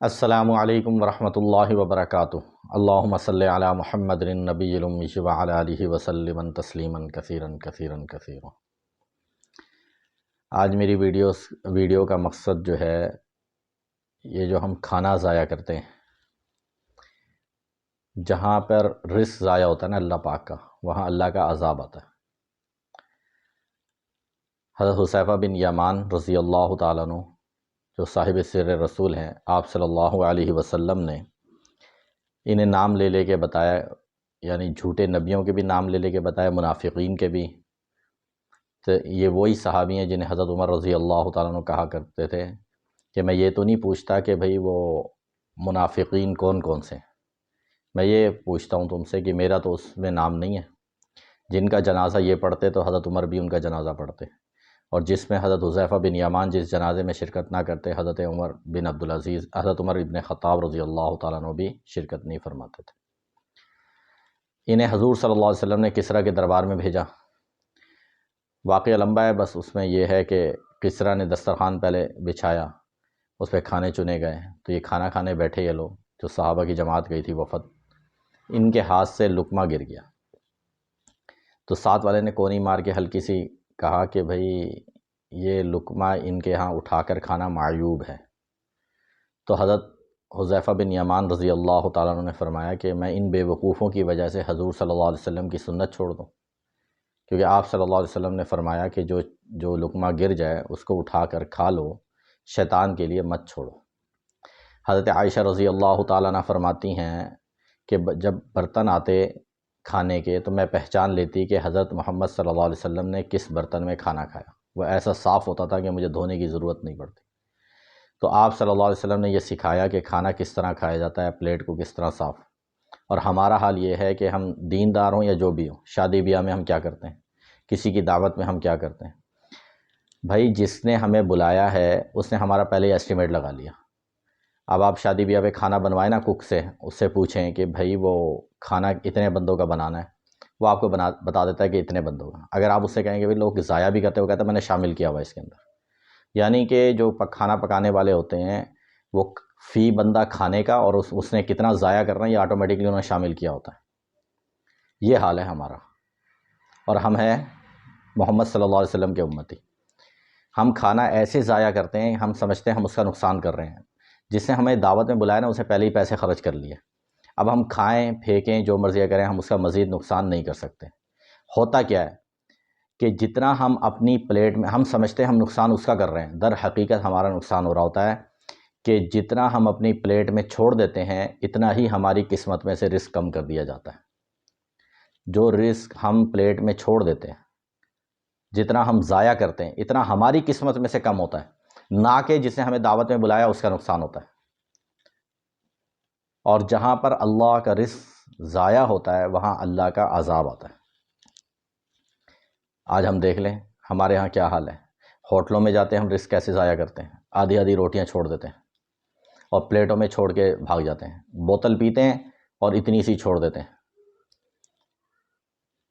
السلام علیکم ورحمۃ اللہ وبرکاتہ۔ اللہم صلی علی محمد النبی الامی وعلی آلہ وسلم تسلیما کثیرا کثیرا کثیرا۔ آج میری ویڈیو کا مقصد جو ہے، یہ جو ہم کھانا ضائع کرتے ہیں، جہاں پر رزق ضائع ہوتا ہے نا اللہ پاک کا، وہاں اللہ کا عذاب آتا ہے۔ حضرت حذیفہ بن یمان رضی اللہ تعالیٰ عنہ، جو صاحب سر رسول ہیں، آپ صلی اللہ علیہ وسلم نے انہیں نام لے لے کے بتایا، یعنی جھوٹے نبیوں کے بھی نام لے لے کے بتایا، منافقین کے بھی۔ تو یہ وہی صحابی ہیں جنہیں حضرت عمر رضی اللہ تعالیٰ عنہ کہا کرتے تھے کہ میں یہ تو نہیں پوچھتا کہ بھئی وہ منافقین کون کون سے ہیں، میں یہ پوچھتا ہوں تم سے کہ میرا تو اس میں نام نہیں ہے۔ جن کا جنازہ یہ پڑھتے تو حضرت عمر بھی ان کا جنازہ پڑھتے، اور جس میں حضرت حذیفہ بن یمان جس جنازے میں شرکت نہ کرتے، حضرت عمر بن عبدالعزیز، حضرت عمر ابن خطاب رضی اللہ تعالیٰ عنہ بھی شرکت نہیں فرماتے تھے۔ انہیں حضور صلی اللہ علیہ وسلم نے کسریٰ کے دربار میں بھیجا۔ واقعہ لمبا ہے، بس اس میں یہ ہے کہ کسریٰ نے دسترخوان پہلے بچھایا، اس پہ کھانے چنے گئے، تو یہ کھانا کھانے بیٹھے یہ لوگ، جو صحابہ کی جماعت گئی تھی وفد، ان کے ہاتھ سے لقمہ گر گیا۔ تو ساتھ والے نے کونی مار کے ہلکی سی کہا کہ بھئی یہ لقمہ ان کے ہاں اٹھا کر کھانا معیوب ہے۔ تو حضرت حذیفہ بن یمان رضی اللہ تعالیٰ عنہ نے فرمایا کہ میں ان بے وقوفوں کی وجہ سے حضور صلی اللہ علیہ وسلم کی سنت چھوڑ دوں، کیونکہ آپ صلی اللہ علیہ وسلم نے فرمایا کہ جو لقمہ گر جائے اس کو اٹھا کر کھا لو، شیطان کے لیے مت چھوڑو۔ حضرت عائشہ رضی اللہ تعالیٰ عنہ فرماتی ہیں کہ جب برتن آتے کھانے کے تو میں پہچان لیتی کہ حضرت محمد صلی اللہ علیہ وسلم نے کس برتن میں کھانا کھایا، وہ ایسا صاف ہوتا تھا کہ مجھے دھونے کی ضرورت نہیں پڑتی۔ تو آپ صلی اللہ علیہ وسلم نے یہ سکھایا کہ کھانا کس طرح کھایا جاتا ہے، پلیٹ کو کس طرح صاف۔ اور ہمارا حال یہ ہے کہ ہم دیندار ہوں یا جو بھی ہوں، شادی بیاہ میں ہم کیا کرتے ہیں، کسی کی دعوت میں ہم کیا کرتے ہیں، بھائی جس نے ہمیں بلایا ہے اس نے ہمارا پہلے ہی ایسٹیمیٹ لگا لیا۔ اب آپ شادی بیاہ پہ کھانا بنوائیں نا کک سے، اس سے پوچھیں کہ بھائی وہ کھانا اتنے بندوں کا بنانا ہے، وہ آپ کو بتا دیتا ہے کہ اتنے بندوں کا۔ اگر آپ اس سے کہیں کہ بھئی لوگ ضائع بھی کرتے، وہ کہتا ہے میں نے شامل کیا ہوا اس کے اندر۔ یعنی کہ جو کھانا پکانے والے ہوتے ہیں وہ فی بندہ کھانے کا اور اس نے کتنا ضائع کرنا ہے یہ آٹومیٹکلی انہوں نے شامل کیا ہوتا ہے۔ یہ حال ہے ہمارا، اور ہم ہیں محمد صلی اللہ علیہ وسلم کے امتی۔ ہم کھانا ایسے ضائع کرتے ہیں، ہم سمجھتے ہیں ہم اس کا نقصان کر رہے ہیں۔ جس نے ہمیں دعوت میں بلایا نا اسے پہلے ہی پیسے خرچ کر لیے، اب ہم کھائیں پھینکیں جو مرضی کریں، ہم اس کا مزید نقصان نہیں کر سکتے۔ ہوتا کیا ہے کہ جتنا ہم اپنی پلیٹ میں، ہم سمجھتے ہیں ہم نقصان اس کا کر رہے ہیں، در حقیقت ہمارا نقصان ہو رہا ہوتا ہے کہ جتنا ہم اپنی پلیٹ میں چھوڑ دیتے ہیں اتنا ہی ہماری قسمت میں سے رزق کم کر دیا جاتا ہے۔ جو رزق ہم پلیٹ میں چھوڑ دیتے ہیں، جتنا ہم ضائع کرتے ہیں، اتنا ہماری قسمت میں سے کم ہوتا ہے، نہ کہ جس نے ہمیں دعوت میں بلایا اس کا نقصان ہوتا ہے۔ اور جہاں پر اللہ کا رزق ضائع ہوتا ہے وہاں اللہ کا عذاب آتا ہے۔ آج ہم دیکھ لیں ہمارے ہاں کیا حال ہے، ہوٹلوں میں جاتے ہیں ہم رزق کیسے ضائع کرتے ہیں، آدھی آدھی روٹیاں چھوڑ دیتے ہیں اور پلیٹوں میں چھوڑ کے بھاگ جاتے ہیں، بوتل پیتے ہیں اور اتنی سی چھوڑ دیتے ہیں۔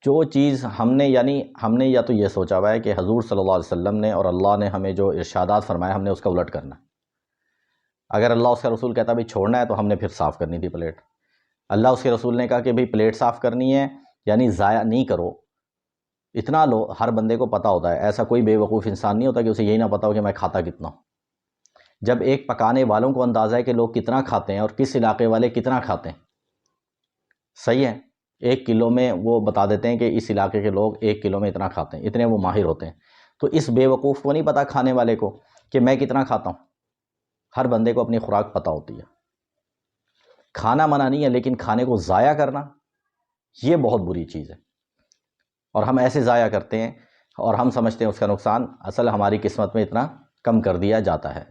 جو چیز ہم نے یا تو یہ سوچا ہوا ہے کہ حضور صلی اللہ علیہ وسلم نے اور اللہ نے ہمیں جو ارشادات فرمایا ہم نے اس کا الٹ کرنا ہے۔ اگر اللہ اس کا رسول کہتا بھی چھوڑنا ہے تو ہم نے پھر صاف کرنی تھی پلیٹ۔ اللہ اس کے رسول نے کہا کہ بھئی پلیٹ صاف کرنی ہے یعنی ضائع نہیں کرو، اتنا لو۔ ہر بندے کو پتہ ہوتا ہے، ایسا کوئی بے وقوف انسان نہیں ہوتا کہ اسے یہی نہ پتہ ہو کہ میں کھاتا کتنا ہوں۔ جب ایک پکانے والوں کو اندازہ ہے کہ لوگ کتنا کھاتے ہیں اور کس علاقے والے کتنا کھاتے ہیں، صحیح ہے، 1 کلو میں وہ بتا دیتے ہیں کہ اس علاقے کے لوگ 1 کلو میں اتنا کھاتے ہیں، اتنے وہ ماہر ہوتے ہیں۔ تو اس بے وقوف کو نہیں پتہ کھانے والے کو کہ میں کتنا کھاتا ہوں۔ ہر بندے کو اپنی خوراک پتہ ہوتی ہے۔ کھانا منع نہیں ہے، لیکن کھانے کو ضائع کرنا یہ بہت بری چیز ہے، اور ہم ایسے ضائع کرتے ہیں اور ہم سمجھتے ہیں اس کا نقصان اصل ہماری قسمت میں اتنا کم کر دیا جاتا ہے،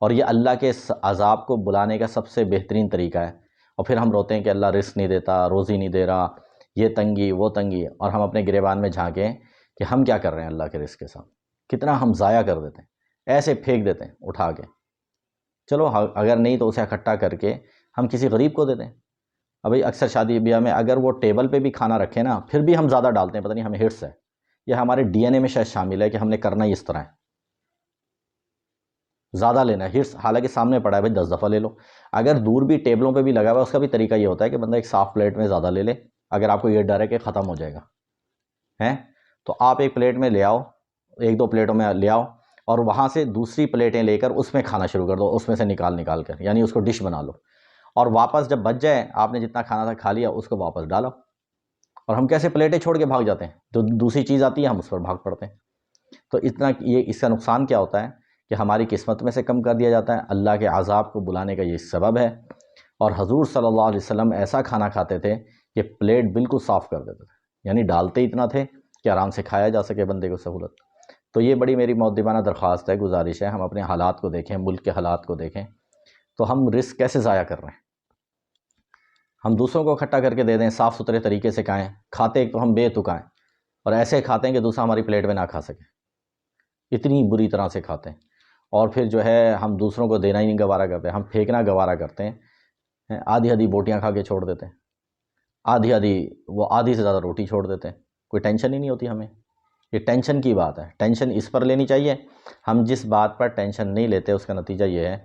اور یہ اللہ کے عذاب کو بلانے کا سب سے بہترین طریقہ ہے۔ اور پھر ہم روتے ہیں کہ اللہ رزق نہیں دیتا، روزی نہیں دے رہا، یہ تنگی وہ تنگی، اور ہم اپنے گریبان میں جھانکیں کہ ہم کیا کر رہے ہیں اللہ کے رزق کے ساتھ، کتنا ہم ضائع کر دیتے ہیں، ایسے پھینک دیتے ہیں اٹھا کے۔ چلو اگر نہیں تو اسے اکٹھا کر کے ہم کسی غریب کو دے دیں۔ ابھی اکثر شادی بیاہ میں اگر وہ ٹیبل پہ بھی کھانا رکھے نا پھر بھی ہم زیادہ ڈالتے ہیں، پتہ نہیں ہمیں ہرس ہے، یہ ہمارے ڈی این اے میں شاید شامل ہے کہ ہم نے کرنا ہی اس طرح ہے۔ زیادہ لینا ہے، ہرس حالانکہ سامنے پڑا ہے بھائی 10 دفعہ لے لو۔ اگر دور بھی ٹیبلوں پہ بھی لگا ہوا ہے، اس کا بھی طریقہ یہ ہوتا ہے کہ بندہ ایک صاف پلیٹ میں زیادہ لے لے، اگر آپ کو یہ ڈر ہے کہ ختم ہو جائے گا ہیں تو آپ ایک پلیٹ میں لے آؤ، 1-2 پلیٹوں میں لے آؤ، اور وہاں سے دوسری پلیٹیں لے کر اس میں کھانا شروع کر دو، اس میں سے نکال کر، یعنی اس کو ڈش بنا لو، اور واپس جب بچ جائے آپ نے جتنا کھانا تھا کھا لیا، اس کو واپس ڈالو۔ اور ہم کیسے پلیٹیں چھوڑ کے بھاگ جاتے ہیں، تو دوسری چیز آتی ہے ہم اس پر بھاگ پڑتے ہیں۔ تو اتنا یہ اس کا نقصان کیا ہوتا ہے کہ ہماری قسمت میں سے کم کر دیا جاتا ہے، اللہ کے عذاب کو بلانے کا یہ سبب ہے۔ اور حضور صلی اللہ علیہ وسلم ایسا کھانا کھاتے تھے کہ پلیٹ بالکل صاف کر دیتے تھے، یعنی ڈالتے اتنا تھے کہ آرام سے کھایا جا سکے بندے کو سہولت۔ تو یہ بڑی میری مؤدبانہ درخواست ہے، گزارش ہے، ہم اپنے حالات کو دیکھیں، ملک کے حالات کو دیکھیں، تو ہم رزق کیسے ضائع کر رہے ہیں۔ ہم دوسروں کو اکٹھا کر کے دے دیں، صاف ستھرے طریقے سے کھائیں، کھاتے ایک تو ہم بے تکا ہیں، اور ایسے کھاتے ہیں کہ دوسرا ہماری پلیٹ میں نہ کھا سکے، اتنی بری طرح سے کھاتے ہیں۔ اور پھر جو ہے ہم دوسروں کو دینا ہی نہیں گوارا کرتے، ہم پھینکنا گوارا کرتے ہیں، آدھی بوٹیاں کھا کے چھوڑ دیتے ہیں، آدھی سے زیادہ روٹی چھوڑ دیتے ہیں، کوئی ٹینشن ہی نہیں ہوتی ہمیں۔ یہ ٹینشن کی بات ہے، ٹینشن اس پر لینی چاہیے۔ ہم جس بات پر ٹینشن نہیں لیتے اس کا نتیجہ یہ ہے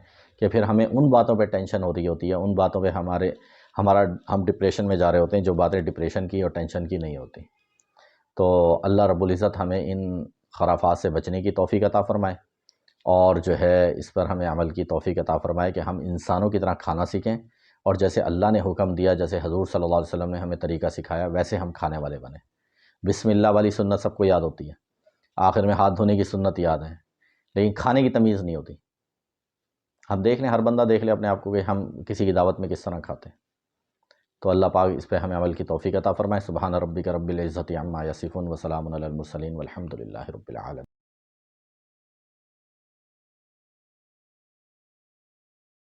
کہ پھر ہمیں ان باتوں پہ ٹینشن ہو رہی ہوتی ہے، ان باتوں پہ ہم ڈپریشن میں جا رہے ہوتے ہیں، جو باتیں ڈپریشن کی اور ٹینشن کی نہیں ہوتی۔ تو اللہ رب العزت ہمیں ان خرافات سے بچنے کی توفیق عطا فرمائے، اور جو ہے اس پر ہمیں عمل کی توفیق عطا فرمائے کہ ہم انسانوں کی طرح کھانا سیکھیں، اور جیسے اللہ نے حکم دیا، جیسے حضور صلی اللہ علیہ وسلم نے ہمیں طریقہ سکھایا، ویسے ہم کھانے والے بنیں۔ بسم اللہ والی سنت سب کو یاد ہوتی ہے، آخر میں ہاتھ دھونے کی سنت یاد ہے، لیکن کھانے کی تمیز نہیں ہوتی۔ ہم دیکھ لیں، ہر بندہ دیکھ لے اپنے آپ کو کہ ہم کسی کی دعوت میں کس طرح کھاتے ہیں۔ تو اللہ پاک اس پہ ہمیں عمل کی توفیق عطا فرمائے۔ سبحان ربک رب العزت عما یصفون وسلام علی المرسلین والحمد للہ رب العالمین۔